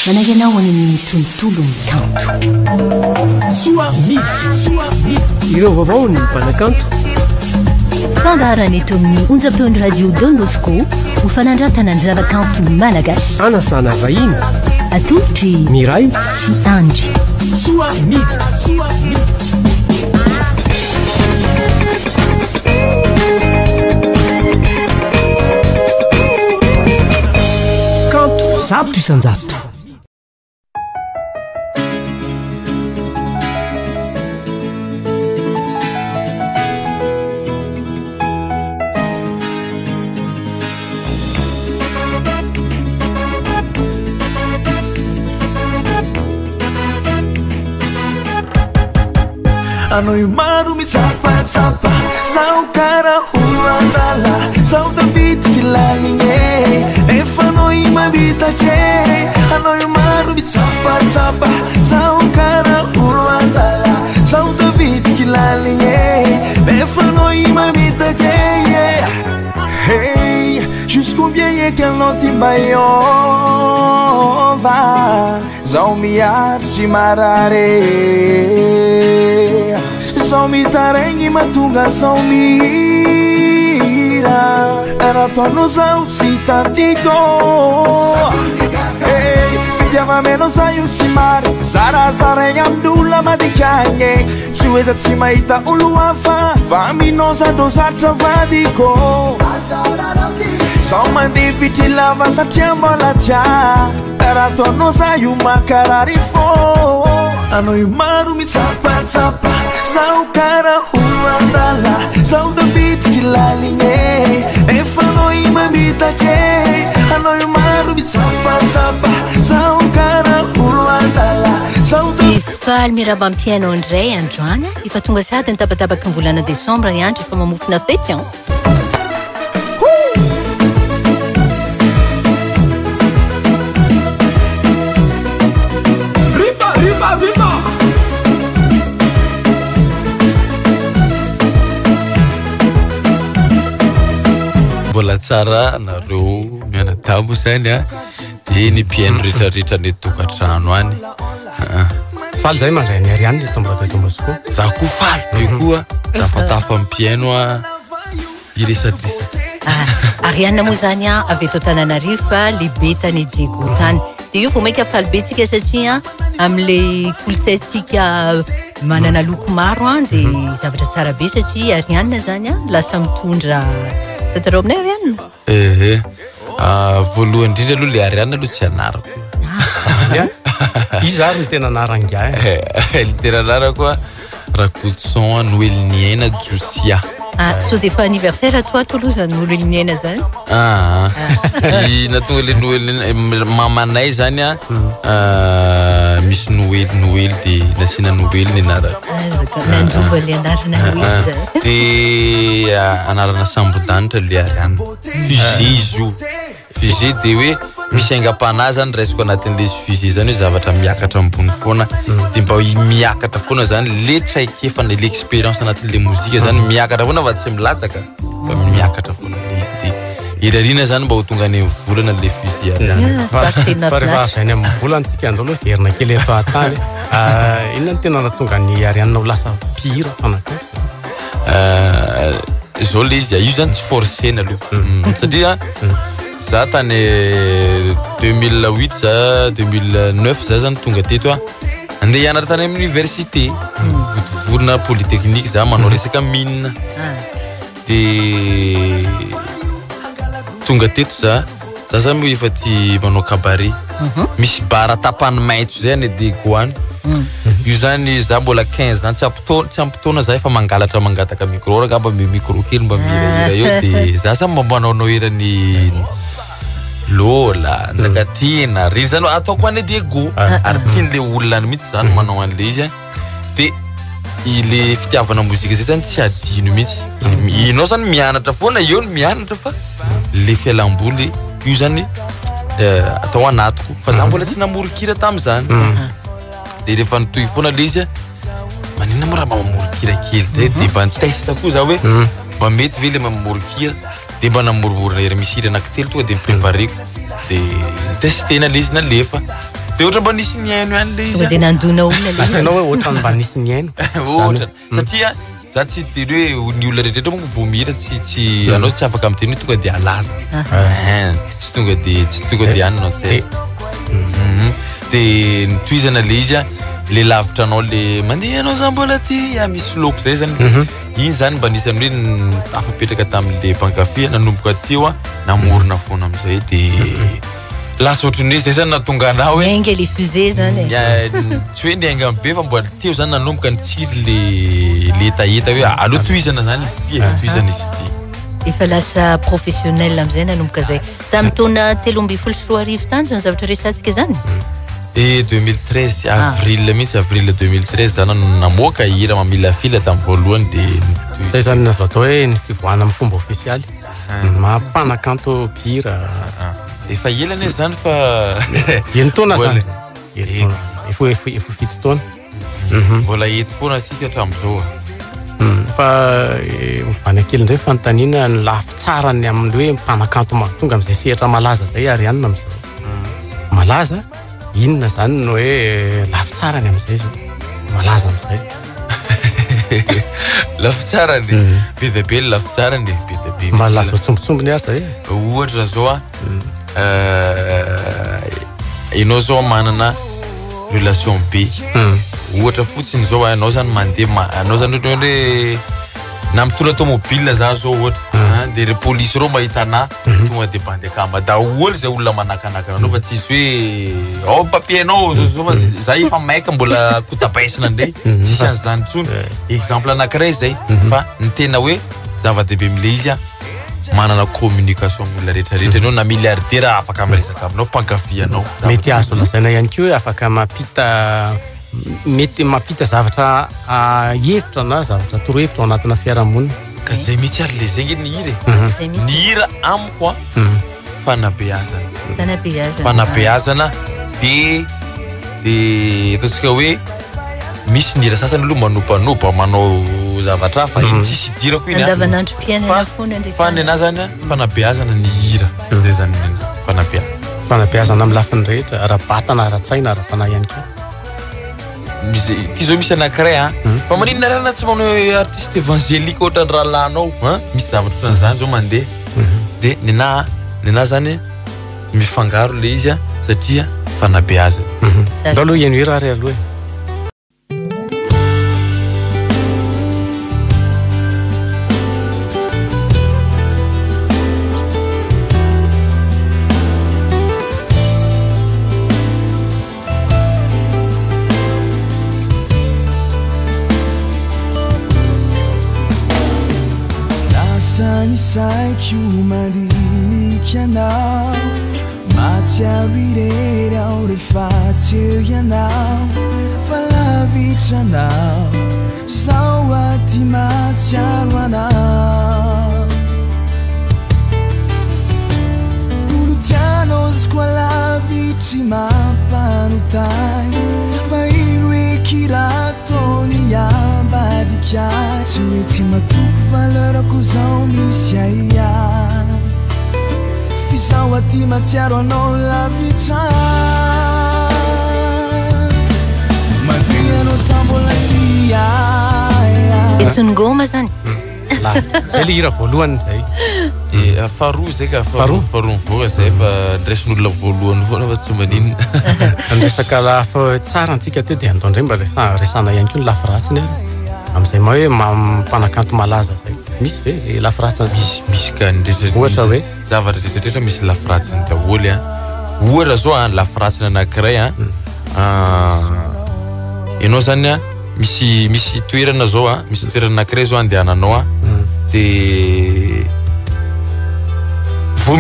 Managy anao ho any tontolo ny kanto. Soa ireo vaovao ny mpanakanto. Fandaharana eto amin'ny onjam-peon'ny radio Don Bosco ho fanandratana ny zavakanto malagasy. Anasana vahiny, atolotry Miray sy Andry. Soa kanto sabotra isanjato. Anoi maru mi tsapa Sao kara huandala Sao tabiti kilalinge Efa noi mabita ke Anoi maru mi tsapa Sao kara huandala Sao tabiti kilalinge Efa noi mabita ke Hey, jusqu'combien est qu'elle n'en va Zao mi arji marare Sao mi tarengi matunga sao mira Era torno sao si tantico Hey, fidiava meno sai un simare Zara zareng amdula madikange Sueza tsimaita uluafa Faminosa dosatra vadiko Sao mandipiti lava satria mbola tia Era torno sai un makararifo Anoi maru mi tsapa Sao kara huandala Sao tabiti kilalinge Efa noi mamita ke Anoi maru mi tsapa Sao kara huandala Efa miraba ampiainao indray androany efa tonga sady ny tabatabaky ny volana desambra ny andro efa mamofona fety an. Viva! Mbola tsara nareo mianatabo zany a dia ny mpiaino rehetrarehetra ny tokantrano any. Faly zay mandray ny ariany eto Bosco. Za koa faly be koa tafatafa mpiaino a iresadresaka. Ariana moa zany a avy eto Antananarivo fa lehibe tany Diego tany. Dia io vao mainka faly be tsika satria amin'ilay kolontsaintsika manana loko maro a dia zavatra tsara be satria ariana zany a lasa mitondra tatarao aminay ariana. Voalohany indrindra aloha le ariana aloha tsy anarako. Izy ary ny tena anaranga ny tena anarako a Rakoutson Noelniena Josia. So dia fa anniversaire toi Toulouse Noelniena zany? Natonga le Noelniena mamanay zany a misy Noel dia nasiana Noel ny anarako. Nandrova le anarana Noel zany. Dia anarana sambodanitra le ariana. Fusée dia hoe misy aingam-panahy zany raisiko anatin'le fusée zany hoe zavatra miakatra ambony foana dia mba miakatra foana zany le traikefa le expérience anatin'le mozika zany miakatra foana fa tsy milatsaka fa miakatra foana dia irariana zany mba ho tonga ny volana le fusée ariana. Fa rehefa zany amin'ny volantsika andro aloha verina kely eto an-tany inona ny tena nahatonga ny ariana ho lasa mpihira fanakao? Zao le izy io zany tsy forcena aloha satria za tany 2008 za 2009 za zany tonga teto a andeha hianatra tany amin'ny université vorona polytechnique za manao resaka mine dia tonga teto za zany efa ty manao cabaret misy bara tapany maitso zay any Diego any io zany za mbola 15 ans tsy ampitaona za efa mangataka micro rakaba micro kely mba mihirahira eo dia za zany mba manaonao herany Lola, Zakatina, ry zany ataoko any Diego ary tian'le olona any mihitsy zany manao an'le izy dia ile fitiavana mozika zay zany tsy adino mihitsy. Inao zany mianatra foana eo ny mianatra fa le fialamboly io zany atao anatiko fa za mbola tsy namorokira tamin'izany dia rehefa nitoy foana le izy manina moa raha mamorokira kely dia mba nitesta koa za hoe mba mety ve le mamorokira de mba namorovorona ery misy hira anankitelo tonga de miprepareko de testena le izy nalefa de ohatra mba nisy ny haino ihany le izy tonga de nandona olona le asanao hoe ohatrany mba nisy ny haino ohatra satria za tsy de hoe ny olona rehetrarehetra monko vomira tsy anao tsy afaka miteny hoe tonga de alaza tsy tonga de anynao te de nitoizana le izy le lavitra anao le mandeha anao za mbola ty misy loko zay zany iny zany mba nisany hoe tafapetraka tamin'le mpankafia nanomboka teo namorona foana amizay de lasa ohatrany hoe zay zany natonga anao hoe enga le fusée zany tsy hoe niainga be fa mbola teo zany nanomboka nitsiry le etaeta hoe aloha toizana zany izy ty toizana izy ty efa lasa professionnel amizay nanomboka zay tamin'ny taona 13 tany zany zavatra resantsika zany 2013 avril mihitsy avril 2013 zany namoaka hira mamila fila tamin'ny voalohany de zay zany nazo atao hoe ny fivoahana amin'ny fomba ofisialy mampanakanto mpihira efa elany zany fa eny taona zany efa fito taona mbola eto foana asika hatramin'izao fa vanakely ndray fanontaniana ny lafitsarany amin'ny hoe mpanakanto tonga am'izay sehatra malaza zay arianina am'izao malaza inona zany no hoe lafitsarany am'izay zao malaza am'izay lafitsarany be dia be lafitsarany be dia be mba laza tsombotsombony ary zay ohatra zao ianao zao manana relation be ohatra fotsiny zao anao zany mandeha anao zany hoe na mitondra tomobile za zao ohatra de polisy reo mahitana tonga de bandekamba daholo zay olona manakanakana anao fa tsisy hoe papier anao za efa maika mbola kotabaisina ndray tsisy an'izany tsony exemple anankiray zay fa ny tena hoe zava-dehibe mile izy manana communication olona rehetrarehetra anao na milliardaire afaka miresaka aminao mpankafy anao mety azo lazaina ihany koa hoe afaka mety mampita zavatra hevitra na zavatra torohevitra ao anatina fiarahamonina ka zay mihitsy ary le zegny ny hira ny hira amiko fanabeazana de ataontsika hoe misy ny hira sasany aloha manopanopa manao zavatra fa iny tsisy dirako iny fa ny anazy zany fanabeazana ny hira zay zany fanabeazana amin'ny lafiny rehetra ara-batana ara-tsaina ara-fanahy ihany koa ty zao misy anankiray fa maninona rana tsy manao artiste évangélique ohatra ny rahalanao misy zavatra ohatran'izany zao mandeha de nina zany mifangaro le izy satria fanabeazana ndao aloha ieno hira ary aloha Saikyo mandinika anao matsiaro irery ao rehefa tsy eo ianao fa lavitra anao sao aty matsiaro anao olo tianao zkoa lavitry mampanotay mahino hoe kiratony ambadikay tsy hoe tsy matoko valerako zao misy aia fisao aty matsiaro anao lavitra mantegna anao sambola tia etsongoma zany zay le hira voalohany zay faharoa zay ka faharoa mivoaka zay fa ndraisin'olona voalohany foana fa tsy maninona resaka lafa tsara antsika teo de andao ndray mba resana ihany koa ny lafy ratsiny ary am'izay ma hoe mpanakanto malaza zay misy ve zay lafy ratsiny misy ka ohatra hoe zavatra rehetrarehetra misy lafy ratsiny daholy ohatra zao lafy ratsiny anankiray ianao zany misy toerana zao misy toerana anankiray zao andehananao de vao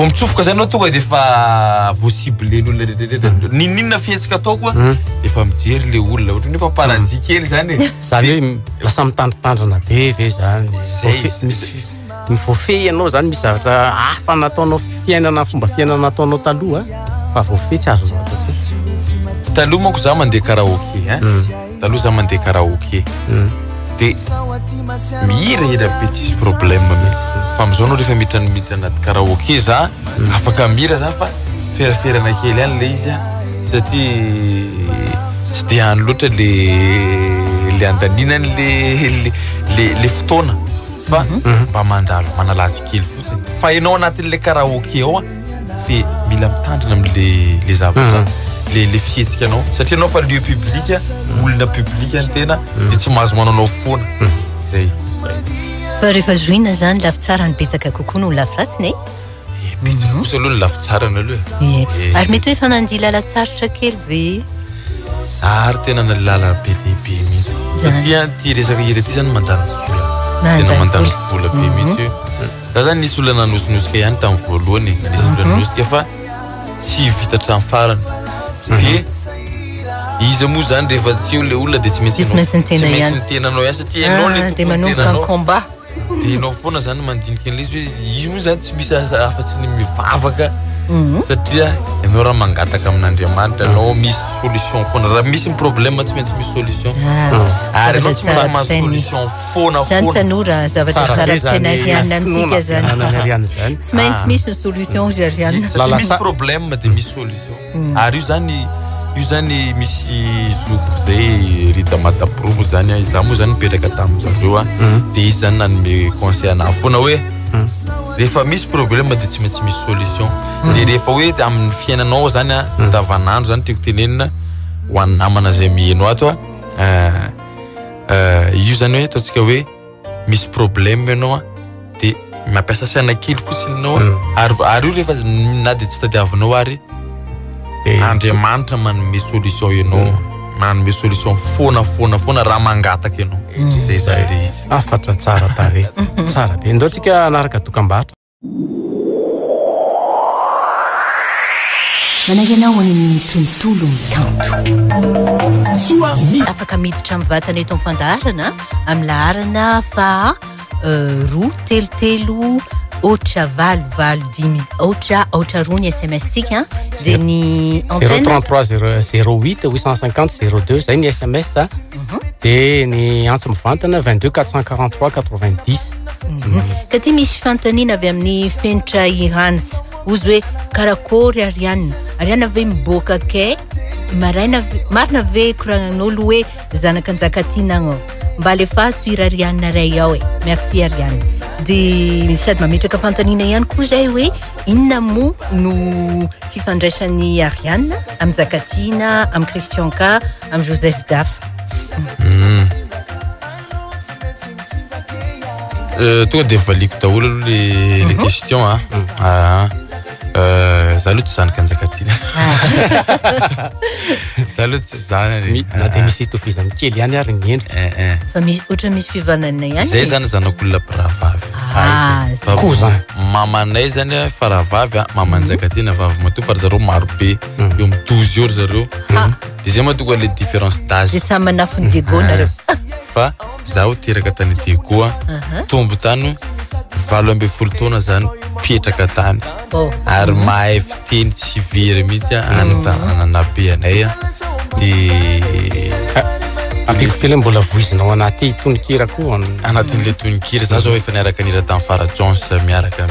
mitsofoka zany anao tonga de efa voaciblen'olona rehetrarehetra ninona fihetsika ataoko efa mijery le olona ohatra ny efa paradis kely zany zany hoe lasa mitandrotandrona be ve zany mivoafehy ianao zany misy zavatra hafa nataonao fiainana fomba fiainana nataonao taloha fa voafehy tsy azonao taloha manko za mandeha karaoké taloha za mandeha karaoké de mihirahira be tsisy problème mihitsy fa am'izao anao rehefa miditra anaty karaoke za afaka mihira zany fa feraferana kely any le izy a satria tsy de hany loatra le andaninany le fotoana fa mba mandalo manalazy kely fotsiny fa ianao anatin'le karaoke ao a fe mila mitandrina am'le zavatra le fihetsikanao satria anao fa lieu public olona public any tena de tsy mahazo mananao foana zay fa rehefa zoina zany lafy tsara ny betsaka kokoa no lafy ratsiny betsaka kosa aloha ny lafy tsarany aloha ary mety hoe fanandia lalatsarotra kely ve ary tena na lala be lehibe mihitsy satria ty resaka hira ty zany mandany tena mandany vola be mihitsy za zany nisy olona nanosonosika ihany tamin'ny voalohany nisy olona nanosika fa tsy vita trano farany de izy moa zany rehefa tsy eo le olona de tsy maintsy tenanao ihany satria ianao le de manomboka ny combat de ianao foana zany mandinika an'ilay izy moa zany tsy misy afa-tsy ny mivavaka satria ianao raha mangataka amin'Andriamanitra anao misy solution foana raha misy problème tsy maintsy misy solution ary anao tsy mahazo solution foana zany tanora zavatra tsara tena rianina amintsika zany tsy maintsy misy solution zy rianina misy problème de misy solution ary io zany misy zoko zay Rita Matapromo zany iza moa zany mipetraka tamin'izareo de izy zany nanome conseil anahy foana hoe rehefa misy problème de tsy maintsy misy solution de rehefa hoe amin'ny fiainanao zany davanandro zany tiako tenenina ho an'ny namana zay mihaino ato io zany hoe ataontsika hoe misy problème ianao de mampiasa saina kely fotsiny ianao ary io rehefa na de tsy tadiavinao ary Andriamanitra manome solution ianao manome solution foana raha mangataka ianao zay zany le izy afatra tsara tare tsara be ndao tsika anaraka dokam-barotra mananganao amin'ny tontolo mikanto afaka miditra amin'ny vatana eto amin'ny fandaharana amin'ny laharana fa 2 otra valo dimy otra roa ny SMS tsika de ny antenne 033 08 850 02 zay ny SMS de ny antso mivantana 22 443 90 ka ty misy fantaniana avy amin'ny fenitra Irans ozy hoe karakory Ariana ve miboaka ke marina ve koragnan'olo hoe zanaka anjakatinagno mba alefa suir Ariana ray ao merci Ariana de sady mametraka fantaniana ihany koa zay hoe inona mo no fifandraisan'ny Ariana amin'ny Zakatina amin'ny Christian K amin'ny Joseph Daf tonga de valiko daholo aloha le question za aloha tsy zanaka Anjakatina za aloha tsy zany na de misy tofizany kely ihany ary ny endrika fa oatra misy fivanana ihany zay zany zanak'olona mparavavy koa zany mamanay zany faravavy mamanjakatina vavy matoa fa zareo maro be eo amin'ny 12 eo zareo de zay matonga le différence d'âge de samy manafony Diego nareo fa zaho teraka tany Diego tombo tany 12 taona zany petraka tany ary mahay fiteny tsy very mihitsy ananabe anay de ampiko kely mbola voizinao anaty tonikira koa anatin'le tonikira za zao efa niaraka nira tamin'ny Farah Jones miaraka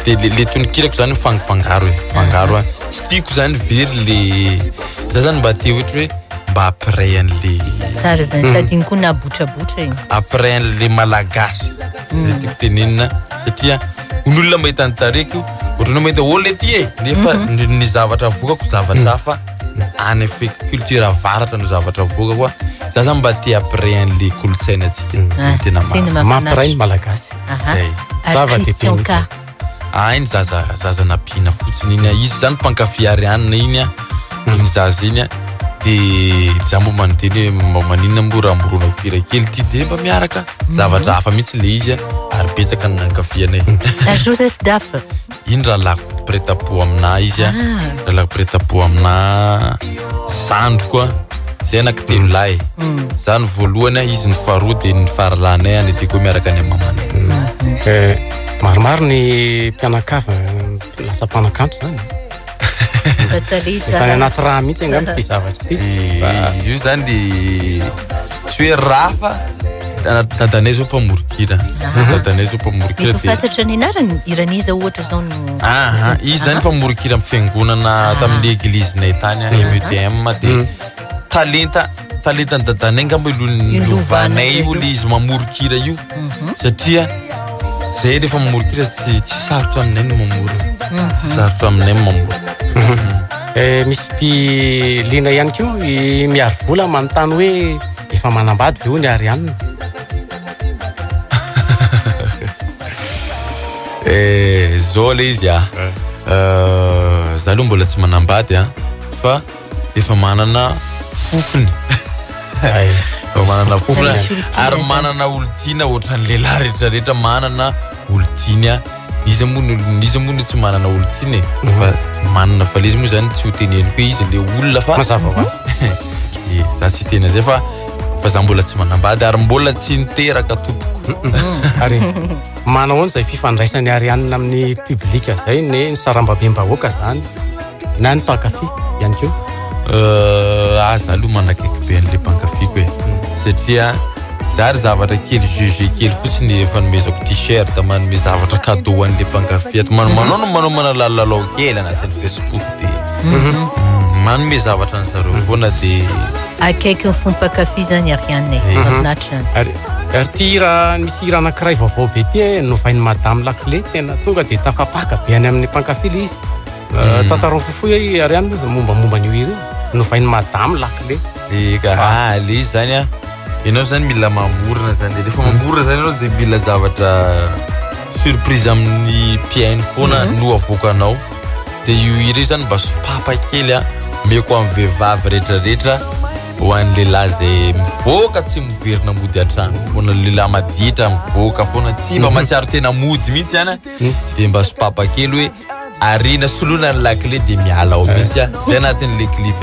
de le tonikirako zany fangaro tsy tiako zany very le za zany mba te ohatra hoe mba après an'le tsara zany sady iny koa nabotrabotra iny après an'le malagasy zay tiako tenenina satria olona mahita ny tareko ohatranao mahita olona ty nefa ny zavatra vokako zavatra hafa any fe culture avaratra no zavatra voka koa za zany mba te après an'le kolotsaina atsika tena mampiray malagasy zay Christian K iny zaza napina fotsiny iny izy zany mpankafy Ariana iny iny zaza iny de za mbo manoteny mba maninona mboramborona kira kely ty de mba miaraka zavatra hafa mihitsy le izy ary betsaka ny nankafianay Joseph Daf iny raha lako prêt-à-pot amina izy raha lako prêt-à-pot amina Sandro koa zay anankitelo lahy zany voalohany izy ny faharoa de ny faralanay any de koa miaraka any mamana maromaro ny mpianakava lasa mpanakanto zany Fatalita anaty raha mihitsy angamba ty zavatra ty io zany de tsy hoe rafa dadanay zao mpamorokira dadanay zao mpamorokira mety fantatra ny anarany iran'iza ohatra zao no izy zany mpamorokira amin'ny fiangonana tamin'ny eglizenay tany MEDM de talentany dadanay ngamba ilovanay io le izy mamorokira io satria zay rehefa mamorokira tsy sarotra aminay no mamoro tsy sarotra aminay mamoro misy mpilina ihany ko miaro vola manontany hoe efa manambady ve ony Ariane zao le izy za aloha mbola tsy manambady fa efa manana fofony manana fofony ary manana olon-tiana ohatran'ny lehilahy rehetrarehetra manana olon-tiany izy moa tsy manana olon-tiany fa manana fa le izy moa zany tsy ho teneniko hoe izy le olona fa mazava ho azy za tsy tena zay fa za mbola tsy manambady ary mbola tsy niteraka tompoko ary manao zay fifandraisany Ariane amin'ny publika zay ny sarambabem-bahoaka zany na ny mpankafy ihany ko za aloha manakaiky be an'le mpankafiko satria za ry zavatra kely jugé kely fotsiny efa nomezako t-shirt manome zavatra cadeau an'le mpankafy manao manalalao kely anatin'ny Facebook de manome zavatra ny zareo foana de akaiky ny fompankafy zany Ariane mahafinaritra zany ary ty hira misy hira anankiray vaovao be ty novainy madame Laclé tena tonga de tafapaka be any amin'ny mpankafy le izy tantarao fofoy Ariane mombamomba ny hira novainy madame Laclé eka le izy zany ianao zany mila mamorona zany rehefa mamorona zany ianao de mila zavatra surprise amin'ny piainy foana no avoakanao de io hira io zany mba sopapa kely meko amin'ny vehivavy rehetrarehetra ho an'ny lehilahy zay mivoaka tsy miverina mody an-trano foana lehilahy maditra mivoaka foana tsy mba matsiaro tena mody mihitsy zany de mba sopapa kely hoe arina soloina ny Laclé de miala ao mihitsy zay anatin'le clip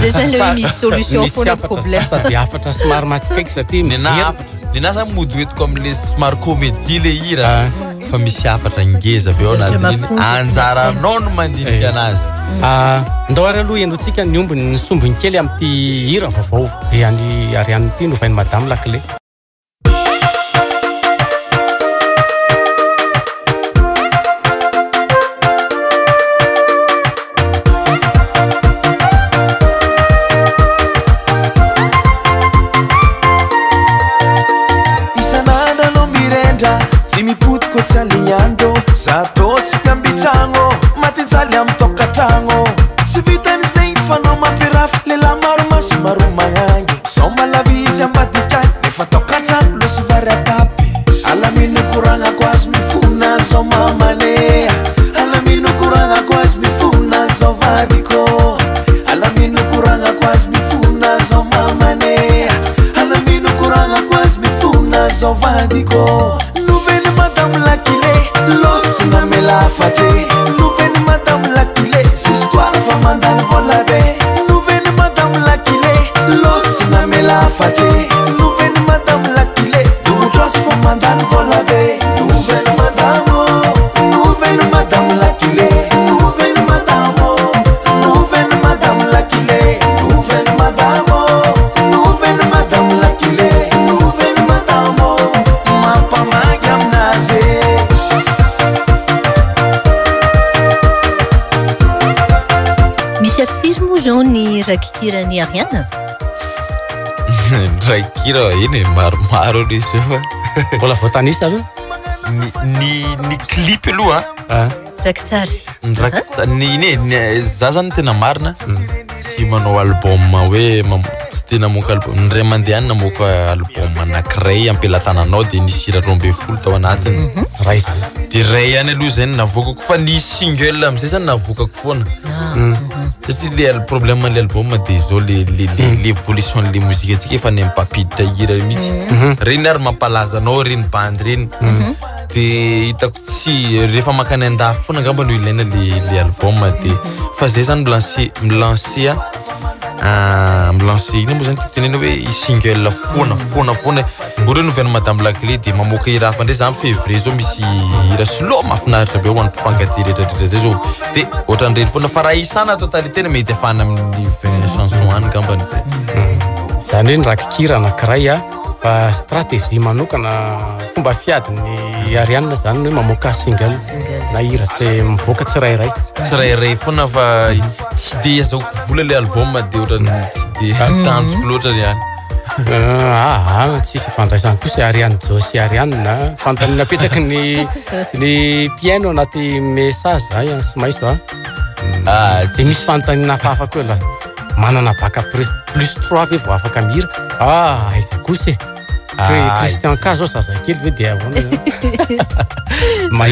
zay zany le misy solution foana problème sady afatra somary matsikaiky satria nena zany mody hoetiko amin'le somary comédie le hira fa misy afatra ngeza avy ao anatin'iny anjaranao no mandinika anazy ndao ary aloha endotsika ny ombony ny sombony kely amin'ity hira vaovao be any Ariane ty novainy madame Laclé Simiputiko salinyando Zato tsikambitrano Matinzali amtokatrano Sivitani zay fanao mampiraf Lela maro maso maro magnangy Soma lavizy ambadikany Nefa tokatrano loso vary atapy Alamino kuranga kwazy mifuna zo mamane Alamino kuranga kwazy mifuna zo vadiko Alamino kuranga kwazy mifuna zo mamane Alamino kuranga kwazy mifuna zo vadiko Losina me la fâche Nouvelle madame Laclé Cette histoire va mandane volade Nouvelle madame Laclé Losina me la fâche Nouvelle madame Laclé Double trust va mandane volade Nouvelle madame Laclé Nouvelle madame Laclé Nouvelle madame Laclé Nouvelle madame Mapa magam naze misy afiry moa zao ny rakikirany Ariane rakikira iny maromaro le izy fa mbola voatanisa aloha ny clip aloha rakitsary za zany tena marina tsy manao album hoe tsy tena moka album ny ray mandeha any namoaka album anankiray ampelantananao de nisy hira 12 tao anatiny ray zany de ray any aloha zany navoakako fa ny single amizay zany navoakako foana satria le problème le album de zao l'évolution le musique atsika efa nempapiditra hira mihitsy reny ary mampalaza anao reny band reny de hitako tsy rehefa makany andafy foana angamba no ilaina le album de fa zay zany milancé iny moa zany tenena hoe single foana ohatra nouvelle madame Laclé de mamoaka hira hafa ndray za amin'ny février zao misy hira slow mahafinaritra be ho an'ny mpifankaty rehetrarehetra zay zao de ohatran'ireny foana fa raha isana totalité mety afana amin'ny 20 chanson any ngambany zay zany hoe ny rakikira anankiray fa stratégie manokana fomba fiadiny Ariane zany hoe mamoaka single na hira tsy mivoaka tsirairay tsirairay foana fa tsy de zao vola le album de ohatrany tsy de tanjoko loatra ihany tsisy fandraisany kosa Ariane Josy Ariane fantany napetraky ny piano anaty message zay sy maiso de misy fanontaniana hafahafa koa la manana baka plus 3 ve vao afaka mihira aiza kosa Christian K zao zazakely ve de ahoana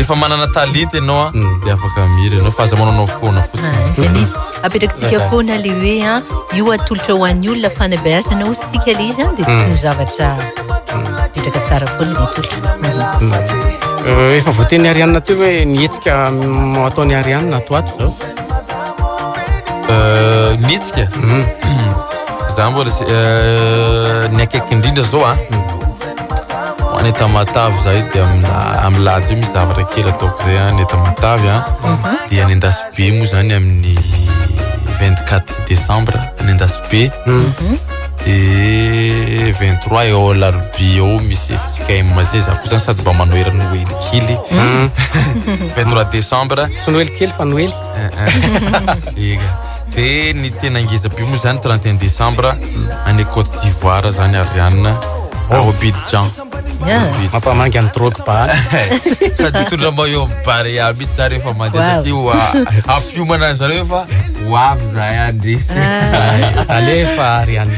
efa manana talenta ianao de afaka mihira ianao fa aza manao foana fotsiny apetrakintsika foana le hoe io atolotra ho an'ny olona fanabeazana ho sika le izy de tokony zavatra petraka tsara foana le atolotra efa voateny Ariane teo hoe nietsika ataony Ariane atoato zao nitsika za mbola ny akaiky indrindra zao hoaneta matavy zay de amilady io misy zavatra kely ataoko zay neta matavy de any endasy be moa zany amin'ny 24 décembre any endasy be de 23 eo alarobia eo misy fitsika mazay za koa zany sady mba manao era Noely kely 23 décembre tsy Noely kely fa Noely de ny tena ngeza-bio moa zany 31 décembre any Côte d'Ivoire zany Ariane ao Abidjan mampamangy any Drogba sady tondra maillot bare aby tsara efa mandeha satria ampiomana zareo fa ho avy zay andresy alefa Ariane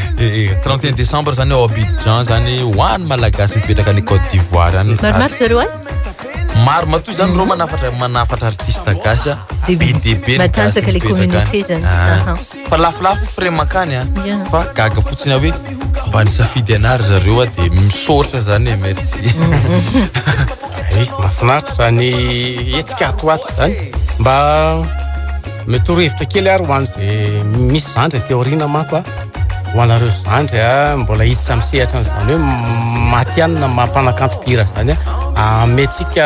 31 décembre zany ao Abidjan zany hoany malagasy mipetraka any Côte d'Ivoire any maromaro zareo any maro matoa zany reo manafatra artiste gasy BDB matanjaka le communauté zany fa lafilafo frais makany fa gaga fotsiny hoe mba nisafidy anary zareo de misaotra zany merci mahafinaritra zany etsika atoato zany mba metorohevitra kely ary hoany zay misy zandry teoriana manko hoanareo zandry mbola hiditra misehatra zany hoe matianina mampanakanto-pira zany metsika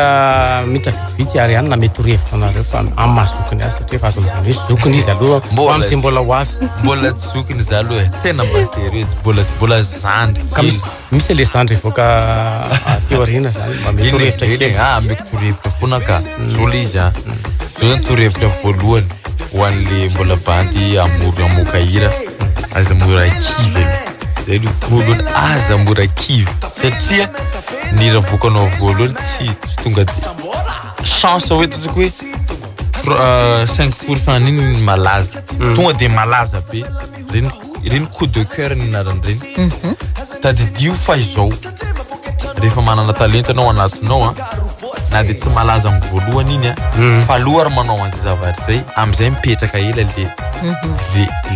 mitra vitsivitsy Ariane metorohevitra anareo fa am'mahazokiny azy satria fa azon'izany hoe zokiny izy aloha am'zay mbola ho avy mbola tsy zokiny izy aloha tena mba sérieuse mbola zandry ka misy le zandry evoaka teoriana zany mba metorohevitra kely metorohevitra foana ka zola izy zao zany torohevitra voalohany ho an'le mbola bandy amoka hira aza mora kivy zay lo voalohany aza mora kivy satria ny raha voakanao voalohany tsy tonga de chance hoe tazako hoe 5% niny malaza tonga de malaza be reny coup de cœur ninarany reny tadidio fa izao rehefa manana talenta anao anatinao na de tsy malaza amin'ny voalohany iny fa aloha ary manao an'izay zavatra zay am'izay mipetraka ela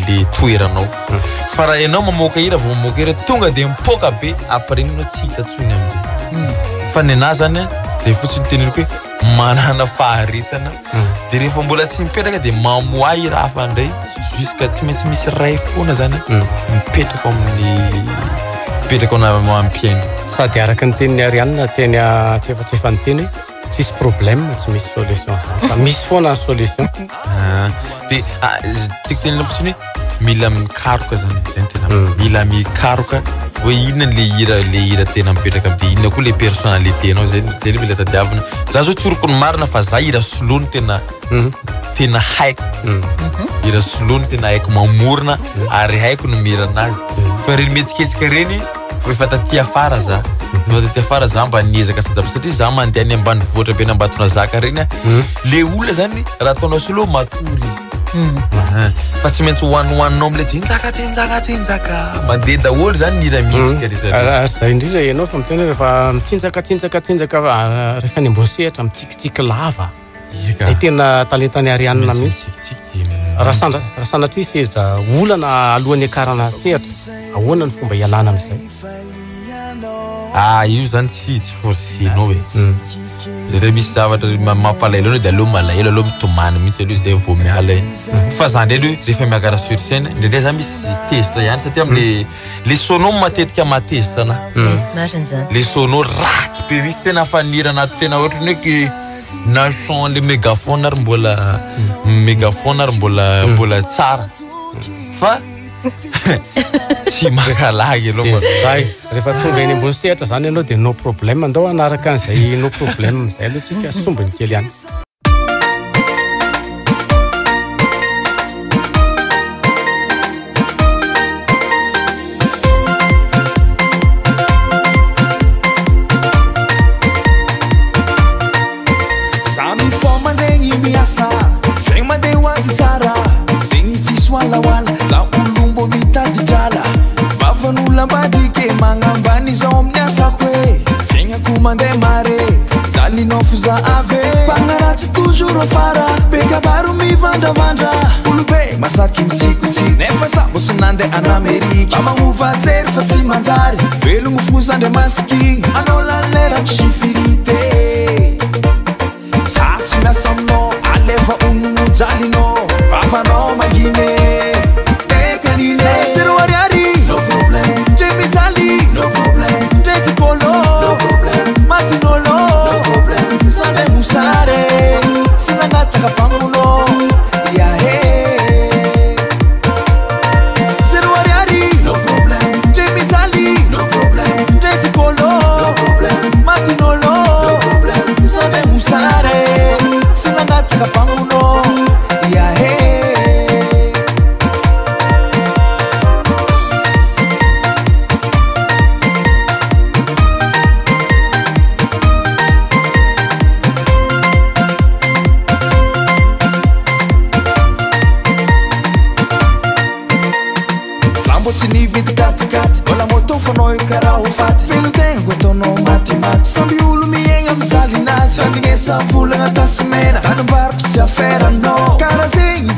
le toeranao fa raha ianao mamoaka hira vao mamoaka hira tonga de mipoka be après iny anao tsy hita tsony am'izay fa ny anazy zany zay fotsiny teneniko hoe manana faharetana de rehefa mbola tsy mipetraka de mamoa hira hafa ndray jusqu'à tsy maintsy misy ray foana zany mipetraka amin'ny mipetraka am'ampiainy sady araka ny tenin'ny Ariane teny tsy efa ny teny hoe tsisy problème tsy misy solution fa misy foana solution de tiako tenena fotsiny hoe mila mikaroka zany zany tena mila mikaroka hoe inona le hira tena mipetraka de inona koa le personnalité anao zay mila tadiavina za zao tsoroko ny marina fa za hira solony tena haiko hira solony tena haiko mamorona ary haiko no mira anazy fa reny metsiketsika reny rehefa taty afara za mba niezaka satria za mandeha any ambanivohitra be nambatona zaka reny le olona zany raha ataonao solo matory fa tsy maintsy hoanohoaninao amle tsinjaka mandeha daholo zany nira mihetsika rehetra zay indrindra ianao fa mitena rehefa mitsinjaka rehefa ny ambony sehatra mitsikitsiky lava zay tena talentany Ariane mihitsy raha sanatria sehatra olana alohan'ny akarana sehatra ahoana ny fomba ialana am'izay io zany tsy forcenao hoe re misy zavatra mampalaelo de aloha malaelo aloha mitomany mihitsy aloha zay vao miala fa zany aloha rehefa miakara sur scène ndraindray zany misy tezitra ihany satria am'le le sono matetika matezitra na le sono ratsy be misy tena fanira anaty tena ohatrany hoe na son le mégaphone ary mbola tsara fa tsy makalagy aloha zay rehefa tonga eny ambony sehatra zany ianao dia no problème andao anaraka an'izay no problème zay aloha tsika sombiny kely ihany Wala za ulumbo mitadi jala vavanula badike mangambani za omnyasa kwe Fenga kumande mare zali nofu za ave Pangarati toujours fara Beka baru mi vanda Ulube masaki mtikuti Nefa sabo sunande an Ameriki Mama uva zer fatsi manzari Velu mufuzande maski Anola lera chifirite Sati na samno Aleva unu jali no Vavano magine Zero ariari, no problem. Jamie Zali, no problem. Reti Colo, no problem. Matinolo, no problem. Sane Musare, Sinangata Kapamulo, yeah hey. Zero ariari, no problem. Jamie Zali, no problem. Reti Colo, no problem. Matinolo, no problem. Sane Musare, Sinangata Kapamulo, yeah hey. Sini vidi kat Ola moto fono ikara ufat Velu tengo tono mati Sambi ulu mienga mzali nazi Landinge sa fula ngata semena Kano barco se afera no Karazengi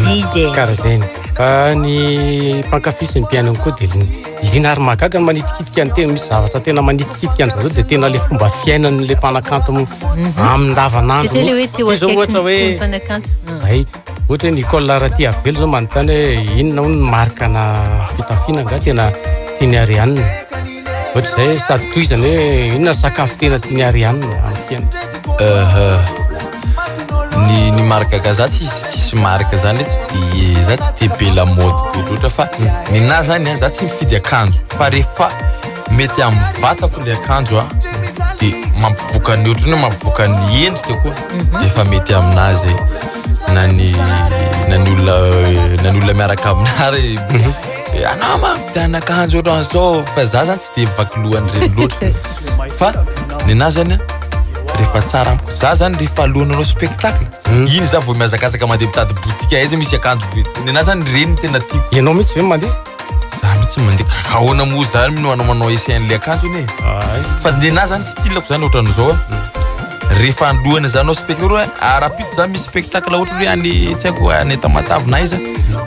DJ Karazengi ny mpankafy ny piano koa dia linary magaga ny manitikitika ny tena misy zavatra tena manitikitika an'izao dia tena le fomba fiainan'ny le mpanakanto amin'andavanandro izao ohatra hoe zay ohatra hoe Nicole Laraty Avelo zao manontany hoe inona ho ny marikana fitafiana nga tena tiany Ariane ohatra zay sady toizany hoe inona sakafo tena tiany Ariane amin'ny fiaina ny marika gaza tsisy marika zany za tsy de be la mode loatra fa nina zany za tsy mifidy akanjo fa rehefa mety amin'ny vatako le akanjo de mampivoaka ny otrany mampivoaka ny endrika koa de efa mety aminazy na ny olona miaraka aminary anao mampidana akanjo ohatran' zao fa za zany tsy de mivaky lohan'ireny loatra fa nina zany rehefa tsara amiko za zany rehefa alohananao spectacle iny za vao miazakazaka mandeha mitady boutique aiza misy akanjo nina zany reny tena tiako ianao mihitsy ve mandeha za mihitsy mandeha ahoana mo zany manao essain'le akanjo iny fa nina zany stylako zany ohatran'izao rehefa alohana zanao spectacle arapito za misy spectacle ohatra hoe any tsy haiko any Tamatave na iza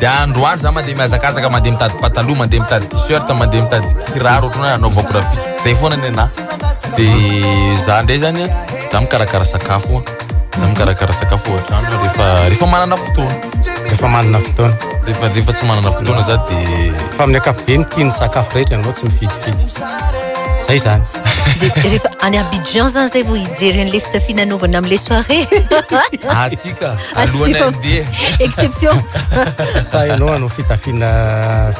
de androandro za mandeha miazakazaka mandeha mitady pataloha mandeha mitady t-shirt mandeha mitady kiraro ohatra hoe anaovako rapito zay foana nina de za ndray zany za mikarakara sakafo ohatrandro rehefa manana fotoana rehefa tsy manana fotoana za de fa amin'ny ankapobeny tiany sakafo rehetra anao tsy mifidifidy zay zany rehefa any Abidjan zany zay vao hijery an'le fitafiananovana amin'le soirée atika alohany andeha exception sa ianao anao fitafiana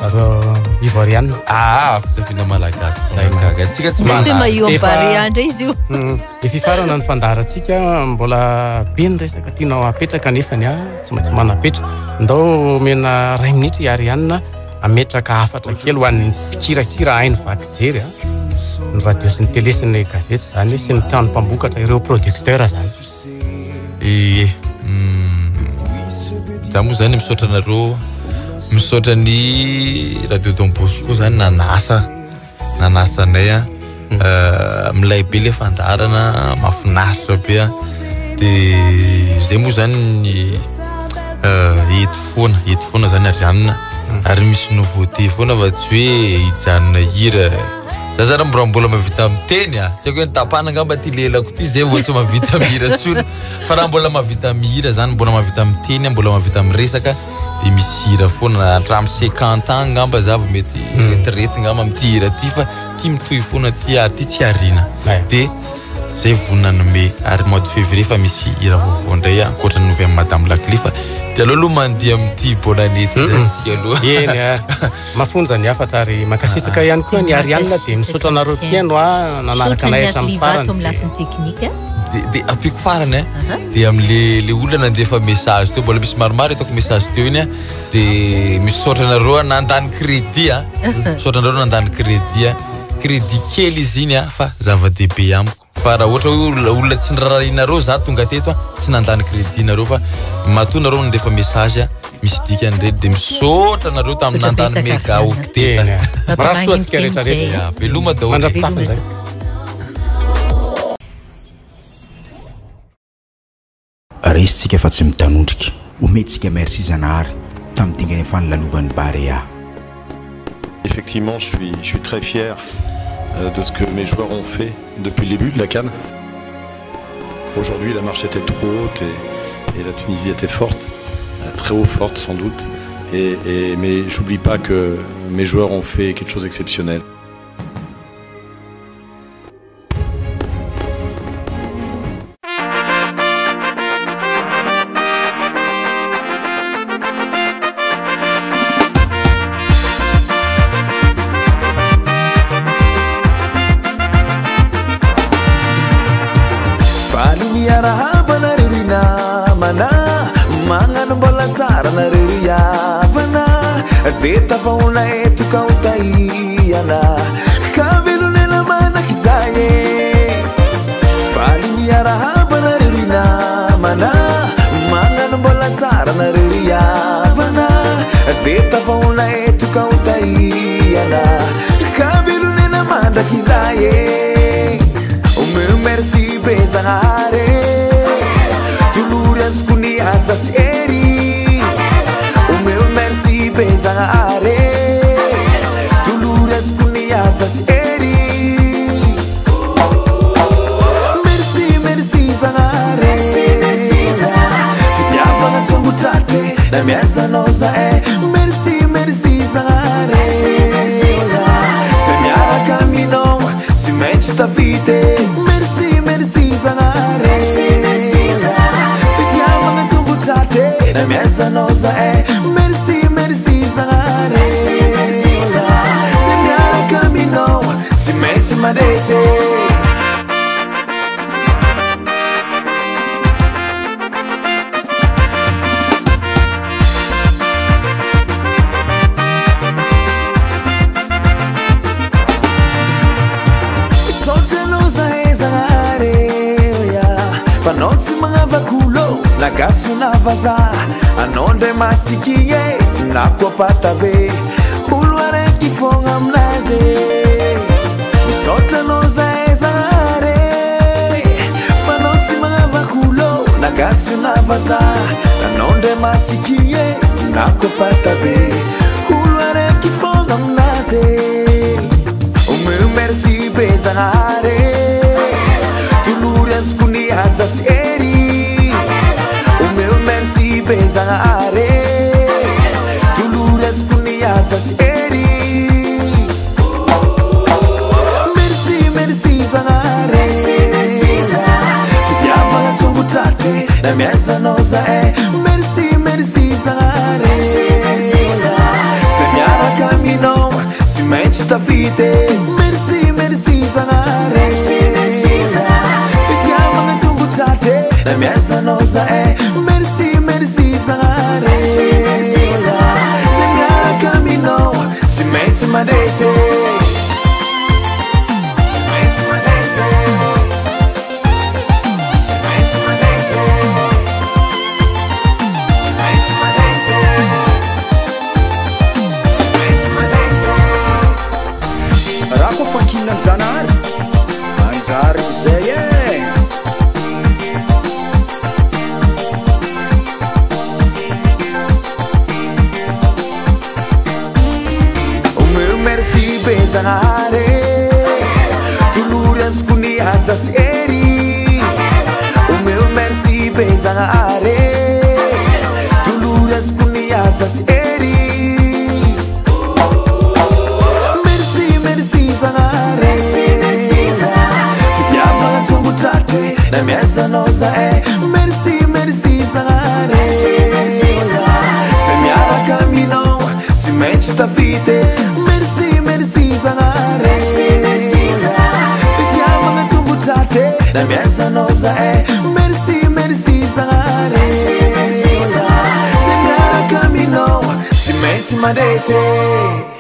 zareo ivoiriana fitafiana malagasy zay gaga atsika tsy maillot barré andra izy io le fifarana ny fandaratsika mbola be ny resaka tianao apetraka nefany tsy maintsy manapetraka ndao mena 2 minitra Ariane ametraka afatra kely ho an'ny kirakira hainy vaky jery ny radio sy ny télé sy ny gazety zany sy ny trano mpambokatra ireo producteur zany za moa zany misaotra anareo misaotra ny radio Don Bosco zany nanasa anay milay be le fandarana mahafinaritra be de zay moa zany eto foana zany Ariane ary misy nouveauté foana fa tsy hoe hijanona hira za zany mbola mavita miteny tsy haiko hoe nitapana ngamba ty lelako ty zay vao tsy mavita mihira tsony fa raha mbola mavita mihira zany mbola mavita miteny mbola mavita miresaka de misy hira foana hatramin'ny 50 ans ngamba za vao mety retirety ngamba mity hira ty fa ty mitohy foana ty tsy ariana de zay vonanome ary mois de février fa misy ira vaovao ndray ankoatra ny novembre madame Laclifa dia aloha mandeha amin'ity bonanety zay aloha eny mafonja ny afatra ary makasitraka ihany koa ny Arianna dia misaotra anareo piano nanaraka anay hatramin'ny farany amin'ny lafiny teknika de apiko farany dia am'le olona nandefa message teo mbola misy maromaro itako message teo iny dia misaotra anareo nandany crédit misaotra anareo nandany crédit kely izy iny fa zava-dehibe amiko fa raha ohatra hoe olona tsy nirarahinareo za tonga teto tsy nandany crédit nareo fa matoa nareo nandefa message misy dikany redy dia misaotra anareo tamin'ny nandany méga octet rasoa antsika rehetrarehetra veloma daholo mandrapitafy resitsika fa tsy mitanondrika omentsika merci Zanahary tamin'ny dingany fanolovan'ny Barea. Effectivement, je suis très fier de ce que mes joueurs ont fait depuis le début de la CAN. Aujourd'hui, la marche était trop haute et la Tunisie était forte, très haut forte sans doute. Mais j'oublie pas que mes joueurs ont fait quelque chose d'exceptionnel. Beta fauna etu kautaiana kavilu nela mana kizaye fali niara habana rina mana mangan bola sara na ria vana beta fauna etu kautaiana kavilu nela mana kizaye o meu merci bezare tulurias kuniatas eri o meu merci bezare tulurias kuniatas eri merci zanare fitiava na songutrate na miasa nosa merci zanare se mi ara camino si mette ta vite merci zanare fitiava na songutrate na miasa nosa merci zanare se mi ara camino si mette ma dese. Nagasu na vaza anonde masikie na kopata be ulware kifonga mnaze sote noza ezare fanonsi mga bakulo nagasu na vaza anonde masikie na kopata be ulware kifonga mnaze ume merci bezare tulurias kuni hazas eri merci bezare tulures kuniatas eri merci zanare fitiava na songutrate na miasa nosa merci zanare se mi ara camino si mette ta vite merci zanare fitiava na songutrate na miasa nosa merci zanare se mi ara camino si mette ma dese. Rako fankinan Zanahary manjary zay Merci za merci merci Zagnahary se miaraka aminao tsy maintsy tafity merci merci Zagnahary fitiavagna tsombotraty na miasanao za merci merci Zagnahary se miaraka aminao tsy maintsy mandresy